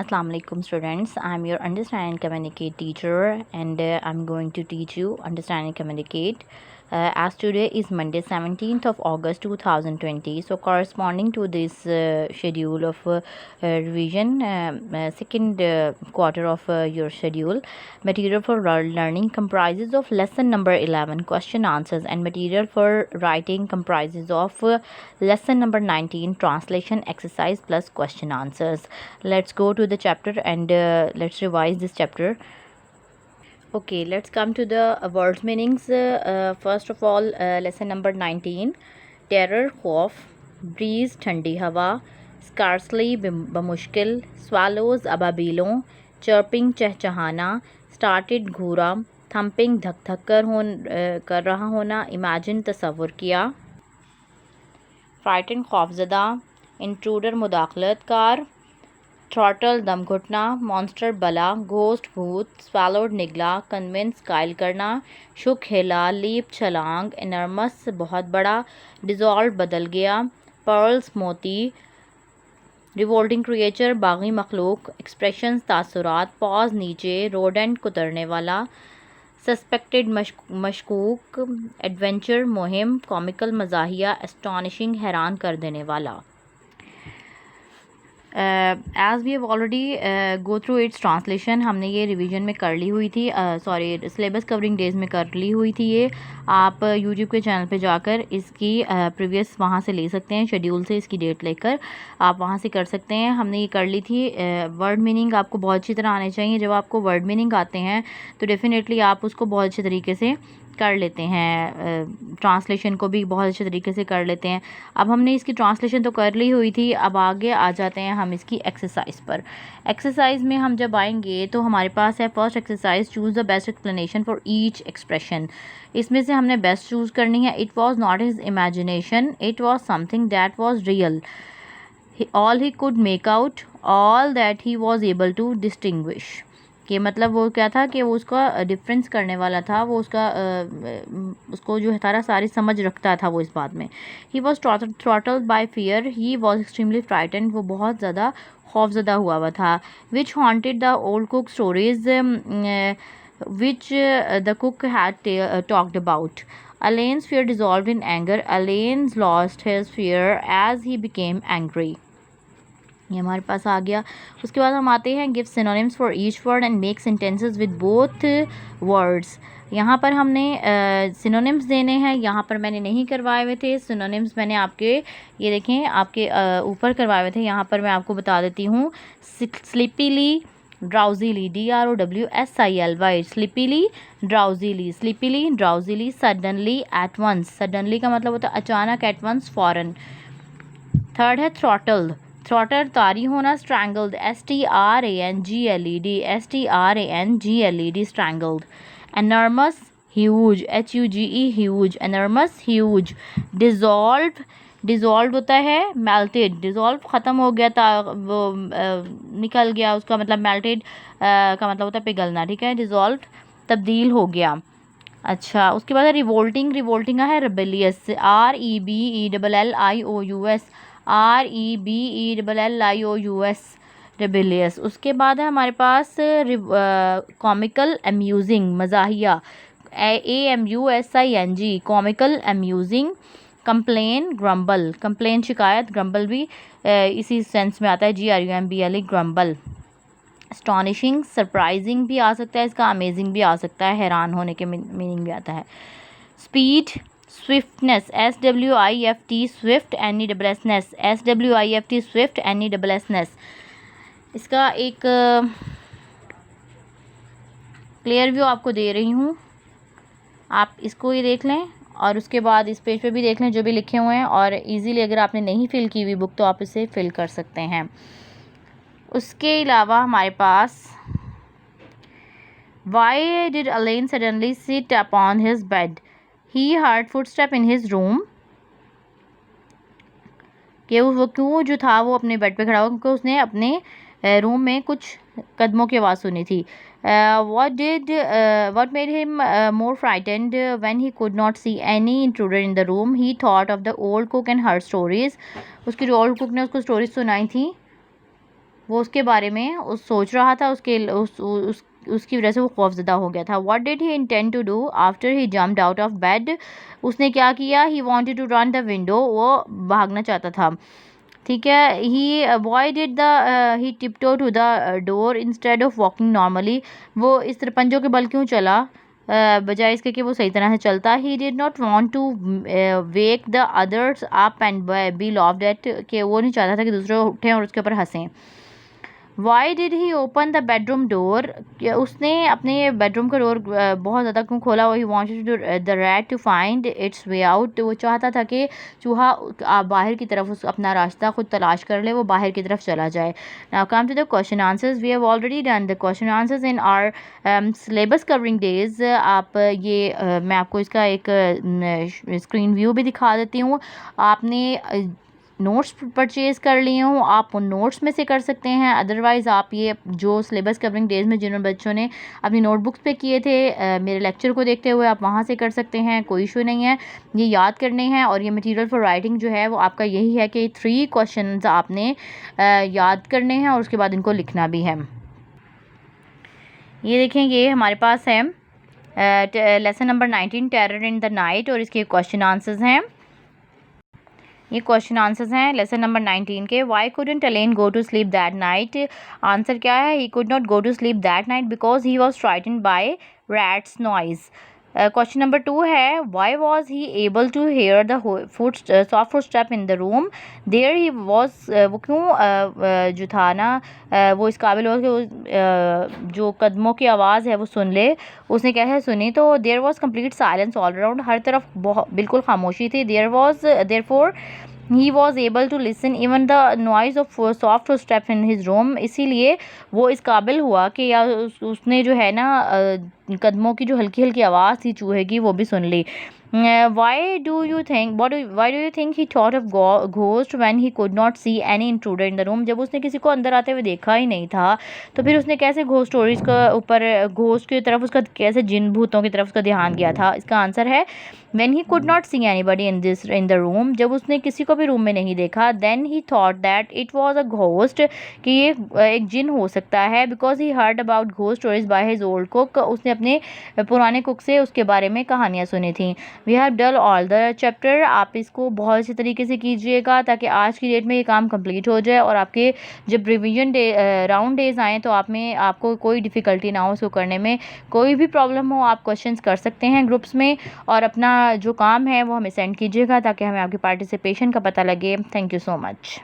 Assalamu alaikum students. I'm your understand and communicate teacher, and I'm going to teach you understand and communicate. As today is Monday 17th of August 2020, so corresponding to this schedule of revision, second quarter of your schedule, material for learning comprises of lesson number 11 question answers, and material for writing comprises of lesson number 19 translation exercise plus question answers. Let's go to the chapter and let's revise this chapter. Okay, let's come to the words meanings. First of all, lesson number 19, terror, खौफ, breeze, ठंडी हवा, scarcely, बमुश्किल, swallows, अबाबीलों, chirping, चहचहाना, started, घूरा, thumping, धक धक कर रहा होना, imagine, तसव्वुर किया, frightened, खौफजदा, intruder, मुदाखलत car, throttle दम घुटना, मॉन्स्टर बला, घोस्ट भूत, स्वैलोड निगला, कन्विंस कायल करना, शुक हिला, लीप छलांग, इनर्मस बहुत बड़ा, डिज़ोल्व बदल गया, पर्ल्स मोती, रिवोल्टिंग क्रिएचर बागी मखलूक, एक्सप्रेशंस तासुरात, पॉज नीचे, रोडेंट कुतरने वाला, सस्पेक्टेड मशकूक, एडवेंचर मुहिम, कॉमिकल मजाहिया, एस्टॉनिशिंग हैरान कर देने वाला. As we have already go through its translation, हमने ये रिवीजन में कर ली हुई थी, सॉरी सिलेबस कवरिंग डेज में कर ली हुई थी. ये आप यूट्यूब के चैनल पे जाकर इसकी प्रीवियस वहाँ से ले सकते हैं, शेड्यूल से इसकी डेट लेकर आप वहाँ से कर सकते हैं. हमने ये कर ली थी. वर्ड मीनिंग आपको बहुत अच्छी तरह आने चाहिए. जब आपको वर्ड मीनिंग आते हैं तो डेफिनेटली आप उसको बहुत अच्छे तरीके से कर लेते हैं, ट्रांसलेशन को भी बहुत अच्छे तरीके से कर लेते हैं. अब हमने इसकी ट्रांसलेशन तो कर ली हुई थी, अब आगे आ जाते हैं हम इसकी एक्सरसाइज पर. एक्सरसाइज में हम जब आएंगे तो हमारे पास है first exercise, choose the best explanation for each expression. इसमें से हमने बेस्ट चूज़ करनी है. It was not his imagination, it was something that was real, all he could make out, all that he was able to distinguish. कि मतलब वो क्या था कि वो उसका डिफरेंस करने वाला था, वो उसको जो है सारी समझ रखता था वो इस बात में. He was throttled by fear, he was extremely frightened, वो बहुत ज़्यादा खौफजदा हुआ था. Which haunted the old cook stories which the cook had talked about. Elaine's fear dissolved in anger. Elaine lost his fear as he became angry. ये हमारे पास आ गया. उसके बाद हम आते हैं give synonyms for each word and make sentences with both words. यहाँ पर हमने सिनोनिम्स देने हैं. यहाँ पर मैंने नहीं करवाए हुए थे सिनोनिम्स, मैंने आपके ये देखें आपके ऊपर करवाए हुए थे. यहाँ पर मैं आपको बता देती हूँ. Sleepily, drowsily, DROWSILY, sleepily, drowsily, sleepily, drowsily, suddenly, at once. Suddenly का मतलब होता है अचानक, एट वंस फ़ौरन. थर्ड है थ्रॉटल्ड, थ्रॉटर तारी होना, strangled, STRANGLED, STRANGLED, strangled. Enormous, huge, HUGE, huge, enormous, huge. Dissolve, dissolve होता है मेल्टेड, डिज़ोल्व ख़त्म हो गया था, वो निकल गया, उसका मतलब मेल्टेड का मतलब होता है पिघलना. ठीक है, डिज़ोल्व तब्दील हो गया. अच्छा, उसके बाद रिवोल्टिंग, रिवोल्टिंग है रेबेलियस, REBELLIOUS, REBELLIOUS, रेबेलियस. उसके बाद है हमारे पास कॉमिकल अम्यूजिंग, मजाहिया, AMUSING, comical amusing. Complain, grumble, complain शिकायत, ग्रम्बल भी इसी सेंस में आता है, GRUMBLE, ग्रम्बल. एस्टॉनिशिंग, सरप्राइजिंग भी आ सकता है इसका, अमेजिंग भी आ सकता है, हैरान होने के मीनिंग भी आता है. Speed, swiftness, SWIFT, Swift, NESS, SWIFT, Swift, NESS. इसका एक क्लियर व्यू आपको दे रही हूँ, आप इसको ही देख लें और उसके बाद इस पेज पे भी देख लें जो भी लिखे हुए हैं, और इजीली अगर आपने नहीं फिल की हुई बुक तो आप इसे फिल कर सकते हैं. उसके अलावा हमारे पास Why did Elaine suddenly sit upon his bed? He heard footsteps in his room. कि वो क्यों जो था वो अपने बेड पे खड़ा हुआ, क्योंकि उसने अपने रूम में कुछ कदमों की आवाज़ सुनी थी. What made him more frightened when he could not see any intruder in the room? He thought of the old cook and her stories. उसकी जो old cook ने उसको स्टोरीज सुनाई थी वो उसके बारे में सोच रहा था, उसकी वजह से वो खौफज़दा हो गया था। What did he intend to do after he jumped out of bed? उसने क्या किया? He wanted to run the window, वो भागना चाहता था। ठीक है। He avoided the he tiptoe to the door instead of walking normally. वो इस तरह पंजों के बल क्यों चला बजाय इसके कि वो सही तरह से चलता? He did not want to wake the others up and be laughed at, कि वो नहीं चाहता था कि दूसरे उठें और उसके ऊपर हंसें। Why did he open the bedroom door? उसने अपने बेडरूम का डोर बहुत ज़्यादा क्यों खोला? वो he wanted the rat to find its way out. वो चाहता था कि चूहा बाहर की तरफ उस अपना रास्ता खुद तलाश कर ले, वो बाहर की तरफ चला जाए। Now come to the question answers. We have already done the question answers in our syllabus covering days. आप ये मैं आपको इसका एक स्क्रीन व्यू भी दिखा देती हूँ। आपने नोट्स परचेज़ कर लिए हों, आप उन नोट्स में से कर सकते हैं। अदरवाइज़ आप ये जो सिलेबस कवरिंग डेज़ में जिन बच्चों ने अपनी नोटबुक्स पे किए थे मेरे लेक्चर को देखते हुए, आप वहाँ से कर सकते हैं, कोई इशू नहीं है। ये याद करने हैं और ये मटेरियल फॉर राइटिंग जो है वो आपका यही है कि 3 क्वेश्चंस आपने याद करने हैं और उसके बाद इनको लिखना भी है। ये देखें, ये हमारे पास है lesson number 19 terror in the night, और इसके क्वेश्चन आंसर्स हैं। ये क्वेश्चन आंसर्स हैं लेसन नंबर 19 के। Why couldn't Elaine go to sleep that night? Answer क्या है? He could not go to sleep that night because he was frightened by rats noise. Question number 2 है why was he able to hear the soft foot step in the room? There he was, वो क्यों जो था ना वो इस काबिल हो कि जो कदमों की आवाज़ है वो सुन ले। उसने कैसे सुनी? तो there was complete silence all around, हर तरफ बहुत बिल्कुल खामोशी थी। Therefore he was able to listen even the noise of soft step in his room. इसीलिए वो इस काबिल हुआ कि या उसने जो है ना कदमों की जो हल्की हल्की आवाज़ थी चूहे की वो भी सुन ली। Why do you think he thought of ghost when he could not see any intruder in the room? जब उसने किसी को अंदर आते हुए देखा ही नहीं था तो फिर उसने कैसे घोस्ट स्टोरीज का ऊपर, घोस्ट की तरफ उसका कैसे जिन भूतों की तरफ उसका ध्यान गया था? इसका आंसर है when he could not see anybody in the room, जब उसने किसी को भी रूम में नहीं देखा, then he thought that it was a ghost, कि ये एक जिन हो सकता है, because he heard about ghost stories by his old cook, उसने अपने पुराने कुक से उसके बारे में कहानियाँ सुनी थी। we have done all the chapter, आप इसको बहुत अच्छे तरीके से कीजिएगा ताकि आज की डेट में ये काम कंप्लीट हो जाए और आपके जब रिवीजन डे राउंड डेज आएँ तो आपको कोई डिफ़िकल्टी ना हो उसको करने में। कोई भी प्रॉब्लम हो आप क्वेश्चंस कर सकते हैं ग्रुप्स में, और अपना जो काम है वो हमें सेंड कीजिएगा ताकि हमें आपकी पार्टिसिपेशन का पता लगे। Thank you so much.